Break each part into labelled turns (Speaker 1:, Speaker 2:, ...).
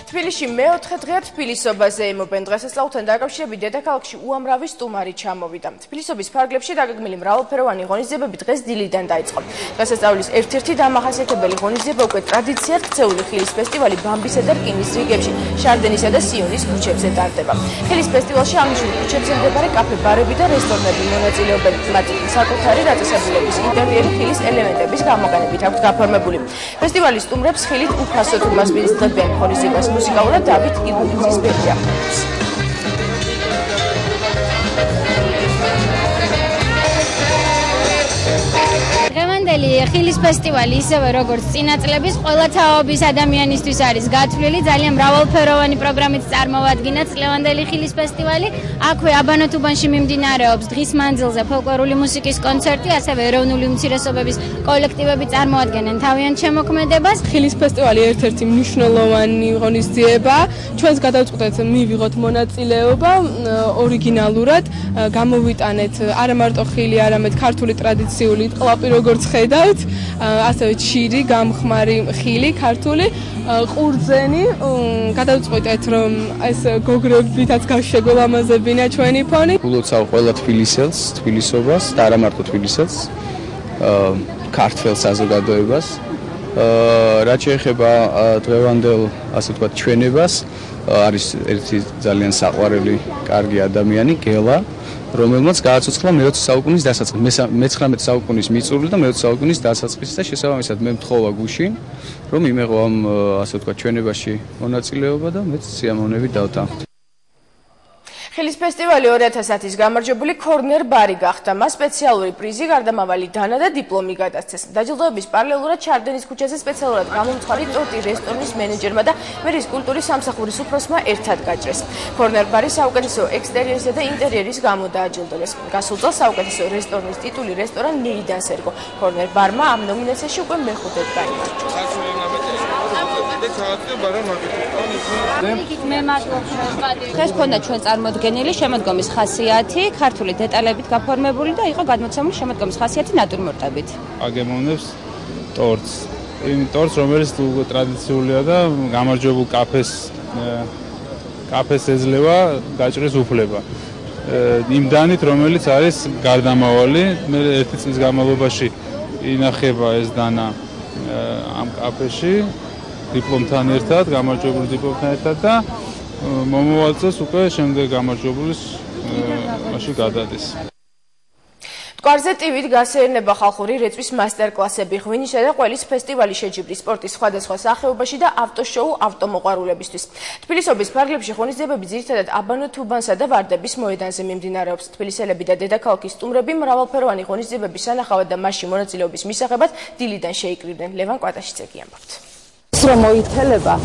Speaker 1: თბილისში მეოთხე დღეა თბილისობაზე იმობენ. დღესასწაულთან დაკავშირებით დედაქალაქში უამრავი სტუმარი ჩამოვიდა. თბილისობის ფარგლებში დაგეგმილი მრავალფეროვანი ღონისძიებები დღეს დილიდან დაიწყო. დღესასწაულის ერთ-ერთი დამახასიათებელი ღონისძიება უკვე ტრადიციად ქცეული ხილის ფესტივალი ბამბისა და რკინის რიგებში, შარდენისა და სიონის ქუჩებზე ტარდება. ხილის ფესტივალში აღნიშნულ ქუჩებზე მდებარე კაფე-ბარები და რესტორნები მონაწილეობენ. მათი საკუთარი დაწესებულების ინტერიერი ხილის ელემენტების გამოყენებით აქვს გაფორმებული. ფესტივალის სტუმრებს ხილით უფასოდ უმასპინძლებიან ღონისძიებას მუსიკალურად დავით იგულიძის ბეჭდი ახდენს.
Speaker 2: დღევანდელი ხილის ფესტივალი ისევე როგორც წინა წლების ყველა თაობის ადამიანისთვის არის გათვლილი, ძალიან მრავალფეროვანი პროგრამით წარმოვადგინა წლევანდელი ხილის ფესტივალი. აქვე აბანოთუბანში მიმდინარეობს დღის მანძილზე ფოლკლორული მუსიკის კონცერტი, ასევე ეროვნული უმცირესობების კოლექტივები წარმოადგენენ თავიანთ შემოქმედებას.
Speaker 3: ხილის ფესტივალი ერთ-ერთი მნიშვნელოვანი ღონისძიება. ჩვენს გადავწყვეტეთ მივიღოთ მონაწილეობა ორიგინალურად, გამოვიტანეთ არა მარტო ხილი, არამედ ქართული ტრადიციული ტყლაპი როგორც ხედავთ, ასევე ჩირი, გამხმარი ხილი, ქართული ყურძენი. გადავწყვეტეთ რომ ეს გოგრებითაც გაშეგულამაზებინა ჩვენი ფონი.
Speaker 4: გულოცავ ყველა თბილისელს, თბილისობას და არა მარტო თბილისელს, ქართველ საზოგადოებას. რაც შეეხება დღევანდელ, ასე ვთქვათ, ჩვენებას, არის ერთი ძალიან საყვარელი, კარგი ადამიანი, გელა, რომელმაც გააცოცხლა მე-20 საუკუნის დასაწყისში, მე-19 საუკუნის მიწურული და მე-20 საუკუნის დასაწყისში და შესაბამისად მე მთხოვა გუშინ, რომ იმეღო ამ, ასე ვთქვათ, ჩვენებაში მონაწილეობა და მეც სიამოვნებით დავთანხმდი.
Speaker 1: ხილის ფესტივალი 2010-ის გამარჯვებული ქორნერ ბარი გახდა. მას სპეციალური პრიზი, გარდამავალი დანა და დიპლომი გადასცეს. დაჯილდოების პარალელურად ჩარდენის ქუჩაზე სპეციალურად გამომცხარი ტორტი რესტორნის მენეჯერმა და მერის კულტურის სამსახურის უფროსმა ერთად გაჭრეს. ქორნერ ბარი საუკეთესო ექსტერიერისა და ინტერიერის გამო დააჯილდოვეს. გასულ წელს საუკეთესო რესტორნის ტიტული რესტორან ნეიდანს ერგო. ქორნერ ბარმა ამ ნომინაციაში უკვე მეხუთედ გაიმარჯვა.
Speaker 5: დღეს ქონდა ჩვენ წარმოდგენილი შემოდგომის ხასიათი, ქართული დეტალებით გაფორმებული და იყო გადმოცემული შემოდგომის ხასიათი ნატურმორტებით.
Speaker 6: აგემოვნებს ტორტს. იმ ტორტს, რომელიც ტრადიციულია და გამარჯვებულ კაფეს ეძლევა გაჭრის უფლება. იმ დანით, რომელიც არის გარდამავალი, მე ერთი წლის განმავლობაში ინახება ეს დანა ამ კაფეში. დიპლომთან ერთად, გამარჯვებული დიპლომთან ერთად და მომავალ წელს უკვე შემდეგ გამარჯვებულის მაშინ გადადის.
Speaker 1: მტკვარზე ტივით გასეირნება ხალხური რეწვის მასტერკლასები, ღვინისა და ყველის ფესტივალი შეჯიბრი სპორტის სხვადასხვა სახეობაში და ავტოშოუ ავტომოყვარულებისთვის. თბილისობის ფარგლებში ღონისძიებები ძირითადად აბანოთუბანსა და ვარდების მოედანზე მიმდინარეობს. თბილისელები და დედაქალაქის სტუმრები მრავალფეროვანი ღონისძიებების სანახავად და მასში მონაწილეობის მისაღებად დილიდან შეიკრიბნენ. ლევან კვატაშიძე ამბობს.
Speaker 7: რომ მოითელება,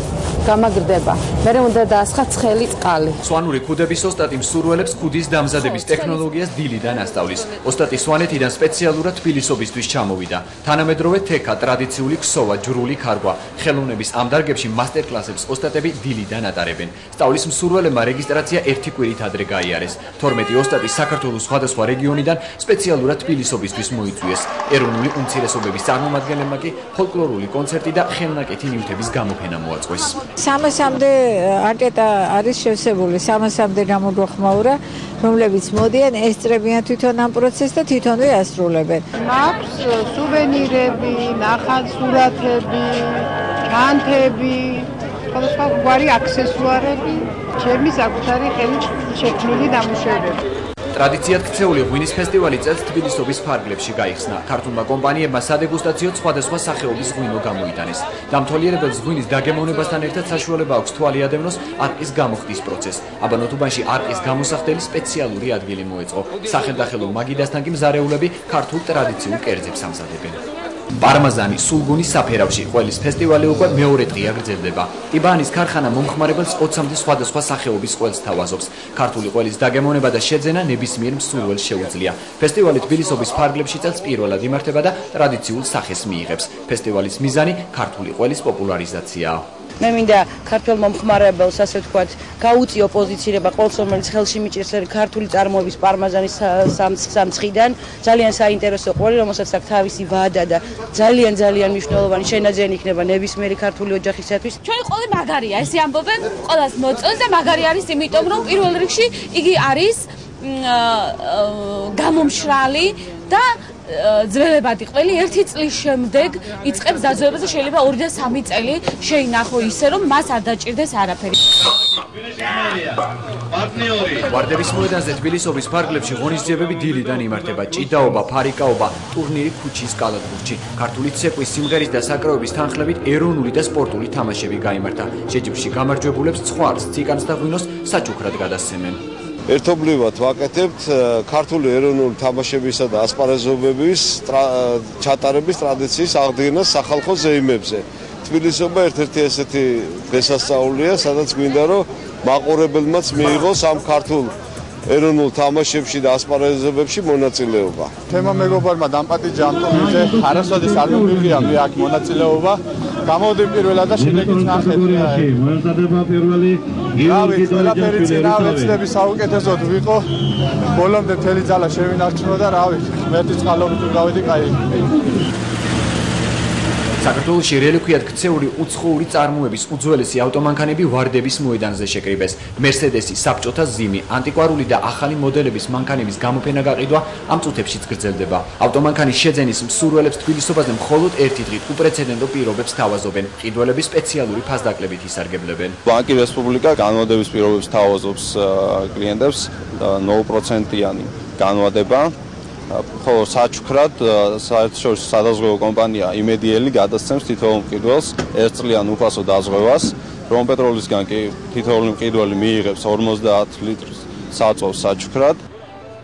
Speaker 7: გამაგრდება. მერე უნდა დაასხა ცხელი წყალი.
Speaker 8: სვანური ქუდების ოსტატი მსურველებს ქუდის დამზადების ტექნოლოგიას დილიდან ასწავლის. ოსტატი სვანეთიდან სპეციალურად თბილისობისთვის ჩამოვიდა. თანამედროვე თექა, ტრადიციული ქსოვა, ჯვრული ქარგვა. ხელოვნების ამ დარგებში მასტერკლასებს ოსტატები დილიდან ატარებენ. სწავლის მსურველებმა რეგისტრაცია ერთი კვირით ადრე გაიარეს. 12 ოსტატი საქართველოს სხვადასხვა რეგიონიდან სპეციალურად თბილისობისთვის მოიწვიეს. ეროვნული უმცირესობების წარმომადგენლებმა კი ფოლკლორული კონცერტი და ხელნაკეთი ნივთების გამოფენა მოაწყვეს.
Speaker 9: 300-მდე არტეტა არის შევსებული, 300-მდე გამოგვახმაურა, რომლებიც მოდიან, ესწრებიან თვითონ ამ პროცესს და თვითონვე ასრულებენ.
Speaker 10: მაქვს სუვენირები, ნახატსურათები, განთები, სხვადასხვა გვარი აქსესუარები, ჩემი საკუთარი ხელით შექმნილი ნამუშევრები.
Speaker 8: ტრადიციად ქცეული ღვინის ფესტივალი წელს თბილისობის ფარგლებში გაიხსნა. ქართულმა კომპანიებმა სადეგუსტაციოდ სხვადასხვა სახეობის ღვინო გამოიტანეს. დამთვალიერებელს ღვინის დაგემოვნებასთან ერთად საშუალება აქვს თვალი ადევნოს არყის გამოხდის პროცესს. აბანოთუბანში არყის გამოსახდელი სპეციალური ადგილი მოეწყო. სახელდახელო მაგიდასთან კი მზარეულები ქართულ ტრადიციულ კერძებს ამზადებენ. პარმაზანი, სულგუნის საფერავში ყველის ფესტივალი უკვე მეორე დღეა გრძელდება. ტიბაანის ქარხანა მომხმარებელს 20-მდე სხვადასხვა სახეობის ყველს თავაზობს. ქართული ყველის დაგემოვნება და შეძენა ნებისმიერ მსურველს შეუძლია. ფესტივალი თბილისობის ფარგლებში წელს პირველად იმართება და ტრადიციულ სახეს მიიღებს. ფესტივალის მიზანი ქართული ყველის პოპულარიზაციაა.
Speaker 11: მე მინდა ქართველ მომხმარებელს, ასე ვთქვათ, გაუწიო პოზიცირება ყოველს, რომელიც ხელში მიჭირს ქართული წარმოების პარმაზანის სამცხიდან. ძალიან საინტერესო ყველი, რომელსაც აქვს თავისი ვადა და ძალიან მნიშვნელოვანი შენაძენი იქნება ნებისმიერი ქართული ოჯახისათვის.
Speaker 5: ჩვენი ყოლი მაგარია, ესე ამბობენ, ყველას მოწონს და მაგარი არის იმიტომ, რომ პირველ რიგში იგი არის გამომშრალი და ძველებადი ყველი 1 წლის შემდეგ იწყებს დაძველებას და შეიძლება 2 და 3 წელი შეინახო ისე რომ მას არ დაჭირდეს არაფერი.
Speaker 8: ვარდების მოედანზე თბილისობის ფარგლებში ღონისძიებები დილიდან იმართება. ჭიდაობა, ფარიკაობა, ტურნირი ქუჩის კალათბურთში. ქართული ცეკვის, სიმღერის და საკრავების თანხლებით ეროვნული და სპორტული თამაშები გაიმართა. შეჯიბრში გამარჯვებულებს ცხვარს, ციკანს და ღვინოს საჩუქრად გადასცემენ.
Speaker 12: ერთობლივად ვაკეთებთ ქართული ეროვნული თამაშებისა და ასპარეზობების ჩატარების ტრადიციის აღდგენას სახალხო ზეიმებზე. თბილისობა ერთ-ერთი ესეთი დღესასწაულია, სადაც გვინდა რომ მაყურებელმაც მიიღოს ამ ქართულ ეროვნულ თამაშებში და ასპარეზობებში მონაწილეობა.
Speaker 13: თემა მეგობარმა დამპატიჯა ამ ტურნირზე არასოდეს არ მივიღია მე აქ მონაწილეობა. გამოვდი პირველად და შედეგიც ნახეთ.
Speaker 14: მოემზადება პირველი
Speaker 13: გიორგი ყველაფერი წინა ვეცდები საუკეთესოდ ვიყო. ბოლომდე მთელი ძალა შევინარჩუნო და რავი, ღმერთი წყალობით გავედი კაი.
Speaker 8: საქართველოში რელიქვიად ქცეული უცხოური წარმოების უძველესი ავტომანქანები ვარდების მოედანზე შეკრიბეს. მერსედესი, საბჭოთა ზიმი, ანტიკვარული და ახალი მოდელების მანქანების გამოფენა გაყიდვა ამ წუთებშიც გრძელდება. ავტომანქანის შეძენის მსურველებს თბილისობაზე მხოლოდ ერთი დღით უპრეცედენტო პირობებს თავაზობენ. ყიდველები სპეციალური ფასდაკლებით ისარგებლებენ.
Speaker 12: ბანკი რესპუბლიკა განმავლობის პირობებს თავაზობს კლიენტებს 0%-იანი განვადება. ხოლო საჩუქრად საერთაშორისო სადაზღვევო კომპანია იმედიელი გადასცემს თითოეულ მყიდველს 1 წლიან უფასო დაზღვევას, რომპეტროლისგან კი თითოეული მყიდველი მიიღებს 50 ლიტრს საწვავს საჩუქრად.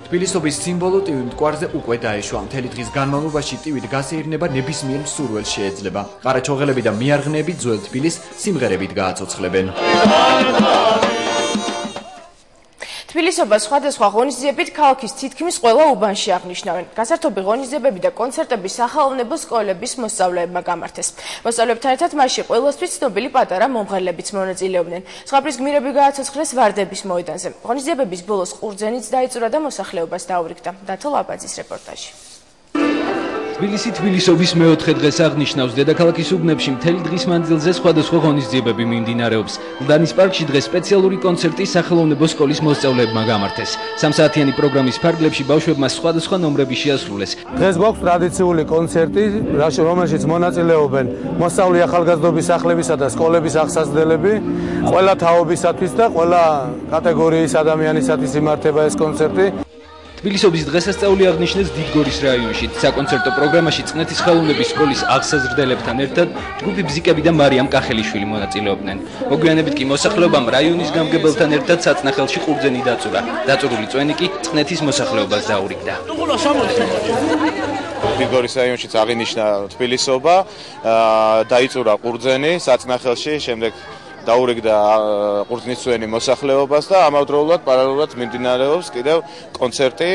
Speaker 8: თბილისობის სიმბოლო ტივი მტკვარზე უკვე დაეშვა. მთელი დღის განმავლობაში ტივით გასეირნება ნებისმიერ მსურველს შეეძლება. ყარაჩოღელები და მიარღნეები ძველ თბილის სიმღერებით გააცოცხლებენ.
Speaker 1: თბილისობას სხვადასხვა ღონისძიებით ქალაქის თითქმის ყველა უბანში აღნიშნავენ. გასართობი ღონისძიებები და კონცერტები სახელოვნებო სკოლების მოსწავლეებმა გამართეს. მოსწავლეებთან ერთად მასში ყველასთვის ცნობილი პატარა მომღერლებიც მონაწილეობდნენ. ზღაპრის გმირები გააცოცხლეს ვარდების მოედანზე. ღონისძიებების ბოლოს ყურძენიც დაიწურა და მოსახლეობას დაურიგდა. დათო ლაბაძის რეპორტაჟი.
Speaker 15: თბილისი თბილისობის მეოთხე დღეს აღნიშნავს. დედაქალაქის უბნებში მთელი დღის მანძილზე სხვადასხვა ღონისძიებები მიმდინარეობს. ლდანის პარკში დღეს სპეციალური კონცერტი სახელოვნებო სკოლის მოსწავლეებმა გამართეს. 3 საათიანი პროგრამის ფარგლებში ბავშვებმა სხვადასხვა ნომრები შეასრულეს.
Speaker 13: დღეს გვაქვს ტრადიციული კონცერტი, რომელშიც მონაწილეობენ მოსწავლე ახალგაზრდობის სახლებისა და სკოლების აღსაზრდელები. ყველა თაობისათვის და ყველა კატეგორიის ადამიანისათვის იმართება ეს კონცერტი.
Speaker 15: თბილისობის დღესასწაული აღნიშნეს დიდგორის რაიონში. საკონცერტო პროგრამაში წყნეთის ხელოვნების სკოლის აღსაზრდელებთან ერთად ჯგუფი ბზიკები და მარიამ კახელიშვილი მონაწილეობდნენ. მოგვიანებით კი მოსახლეობამ რაიონის გამგებელთან ერთად საწნახელში ყურძენი დაწურა. დაწურული წვენი კი წყნეთის მოსახლეობას დაურიგდა.
Speaker 12: დიდგორის რაიონშიც აღინიშნა თბილისობა, დაიწურა ყურძენი საწნახელში, შემდეგ დაურიგდა ყურძნის წვენი მოსახლეობას და ამავდროულად პარალელურად მიმდინარეობს კიდევ კონცერტი,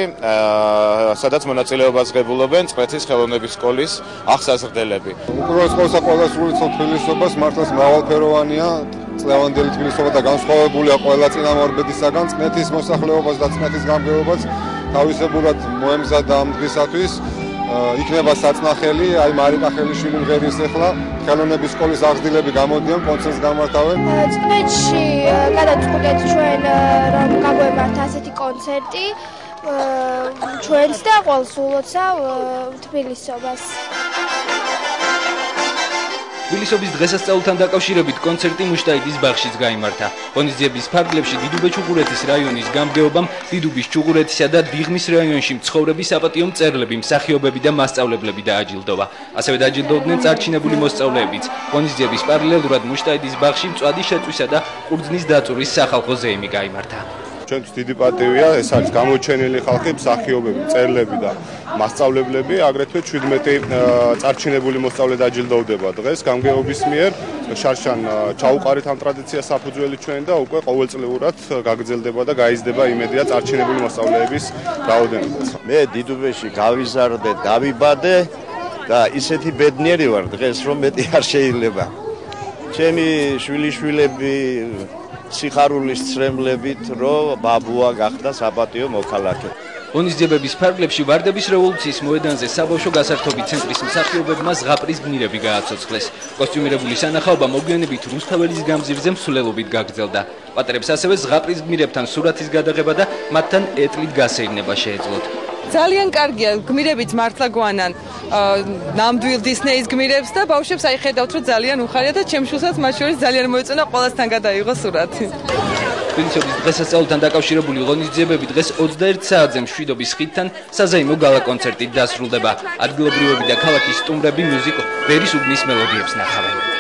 Speaker 12: სადაც მონაწილეობას ღებულობენ წყნეთის ხელოვნების სკოლის აღსაზრდელები.
Speaker 13: უპირველეს ყოვლისა ყველა სრულიად თბილისობას მართლაც მრავალფეროვანია, წლევანდელი თბილისობა და განსხვავებულია ყველა წინამორბედისაგან. წყნეთის მოსახლეობას და წყნეთის გამგეობას თავისებურად მოემზადა ამ დღისათვის. იქნება საწნახელი, აი მარიკა ხელიშვილი მღერის ახლა ხელოვნების სკოლის აღზრდილები გამოდიან, კონცერტს გამართავენ.
Speaker 16: წყნეთში გადავწყვეტეთ ჩვენ რომ გამოვიმართ ასეთი კონცერტი ჩვენს და ყოველ სულოცავ თბილისობას.
Speaker 15: თბილისობის დღესასწაულთან დაკავშირებით კონცერტი მუშტაიდის ბაღშიც გაიმართა. ღონისძიების ფარგლებში დიდუბე-ჩუღურეთის რაიონის გამგეობამ დიდუბის, ჩუღურეთისა და დიღმის რაიონში მცხოვრები საპატიო მწერლები, მსახიობები და მასწავლებლები დააჯილდოვა. ასევე დააჯილდოვდნენ წარჩინებული მოსწავლეებიც. ღონისძიების პარალელურად მუშტაიდის ბაღში მწვადი შეწვისა და ყურძნის დაწურის სახალხო ზეიმი გაიმართა.
Speaker 12: ჩვენთვის დიდი პატივია, ეს არის გამოჩენილი ხალხი, მსახიობები, მწერლები და მასწავლებლები, აგრეთვე 17 წარჩინებული მოსწავლე დაჯილდოვდება დღეს გამგეობის მიერ. შარშან ჩაუყარეთ ამ ტრადიციას საფუძველი ჩვენ და უკვე ყოველწლიურად გაგრძელდება და გაიზრდება იმედია წარჩინებული მოსწავლეების რაოდენობა.
Speaker 17: მე დიდუბეში გავიზარდე, დავიბადე და ისეთი ბედნიერი ვარ დღეს, რომ მეტი არ შეიძლება. ჩემი შვილიშვილები სიხარულის ცრემლებით, რომ ბაბუა გახდა საპატიო მოქალაქე.
Speaker 15: ღონისძიებების ფარგლებში ვარდების რევოლუციის მოედანზე საბავშვო გასართობი ცენტრის მსახიობებმა ზღაპრის გმირები გააცოცხლეს. კოსტიუმირებული სანახაობა მოგვიანებით რუსთაველის გამზირზე მსვლელობით გაგრძელდა. პატრებს ასევე ზღაპრის გმირებთან სურათის გადაღება და მათთან ეტლით გასეირნება შეეძლოთ.
Speaker 18: ძალიან კარგია, გმირებიც მართლა გვანან ნამდვილ დისნეის გმირებს და ბავშვებს აი ხედავთ, რომ ძალიან უხარია და ჩემს შვილსაც მათ შორის ძალიან მოეწონა ყველასთან გადაიღო სურათი.
Speaker 15: თბილისის დღესასწაულთან დაკავშირებული ღონისძიებები დღეს 21 საათზე მშვიდობის ხიდთან საზეიმო გალა კონცერტით დასრულდება. ადგილობრივები და ქალაქის სტუმრები მუსიკ ბერის უბნის მელოდიებს ნახავენ.